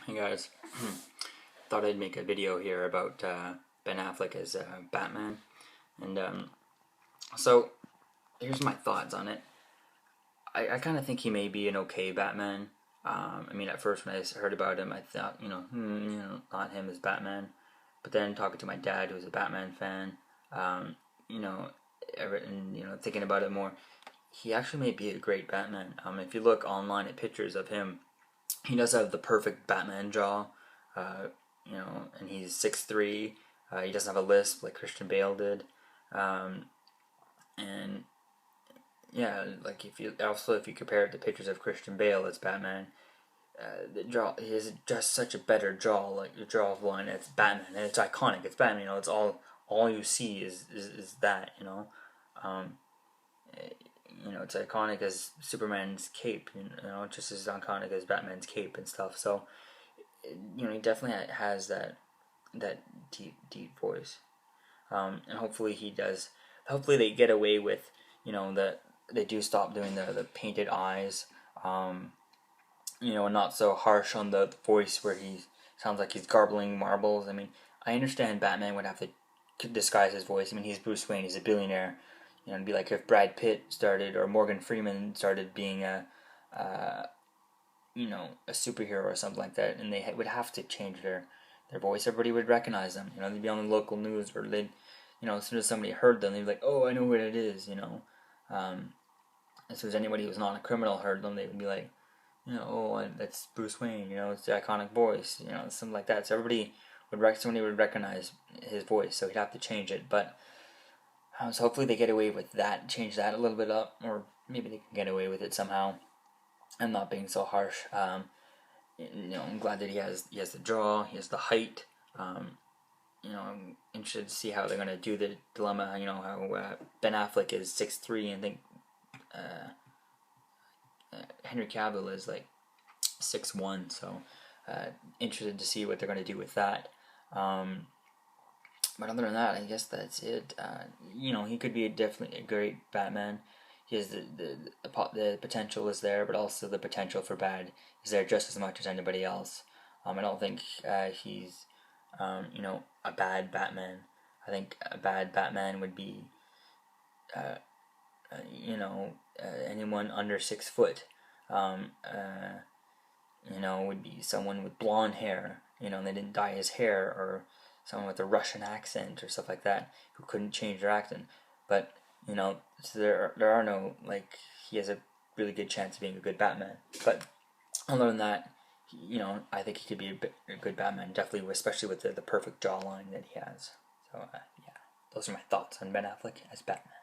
Hey guys, thought I'd make a video here about Ben Affleck as Batman, and so here's my thoughts on it. I kind of think he may be an okay Batman. I mean, at first when I heard about him, I thought, not him as Batman. But then talking to my dad, who's a Batman fan, um, you know, and thinking about it more, he actually may be a great Batman. If you look online at pictures of him, he does have the perfect Batman jaw, uh, and he's 6'3". He doesn't have a lisp like Christian Bale did, um, and yeah, like if you compare it to pictures of Christian Bale as Batman, the jaw he has just such a better jaw, like the jaw of line. It's Batman, and it's iconic. It's Batman. It's all you see is that. Um, it's iconic as Superman's cape. Just as iconic as Batman's cape and stuff. So he definitely has that deep voice, and hopefully he does. Hopefully they get away with that they do stop doing the painted eyes, and not so harsh on the voice where he sounds like he's garbling marbles. I mean, I understand Batman would have to disguise his voice. I mean, he's Bruce Wayne, he's a billionaire. It'd be like if Brad Pitt started or Morgan Freeman started being uh, a superhero or something like that, and they would have to change their voice. Everybody would recognize them. They'd be on the local news, or they'd, as soon as somebody heard them, they'd be like, "Oh, I know what it is." As soon as anybody who's not a criminal heard them, they would be like, "Oh, that's Bruce Wayne." It's the iconic voice. Something like that. So somebody would recognize his voice. So he'd have to change it, but. So hopefully they get away with that, change that a little bit up, or maybe they can get away with it somehow, and not being so harsh. I'm glad that he has the draw, he has the height. I'm interested to see how they're gonna do the dilemma. How Ben Affleck is 6'3", and I think Henry Cavill is like 6'1". So interested to see what they're gonna do with that. But other than that, I guess that's it. He could be definitely a great Batman. He has the potential is there, but also the potential for bad is there just as much as anybody else. I don't think he's a bad Batman. I think a bad Batman would be uh, anyone under 6 foot. Would be someone with blonde hair. They didn't dye his hair, or someone with a Russian accent or stuff like that who couldn't change their accent. But so there are no, like, he has a really good chance of being a good Batman. But other than that, I think he could be a good Batman, definitely, especially with the perfect jawline that he has. So yeah, those are my thoughts on Ben Affleck as Batman.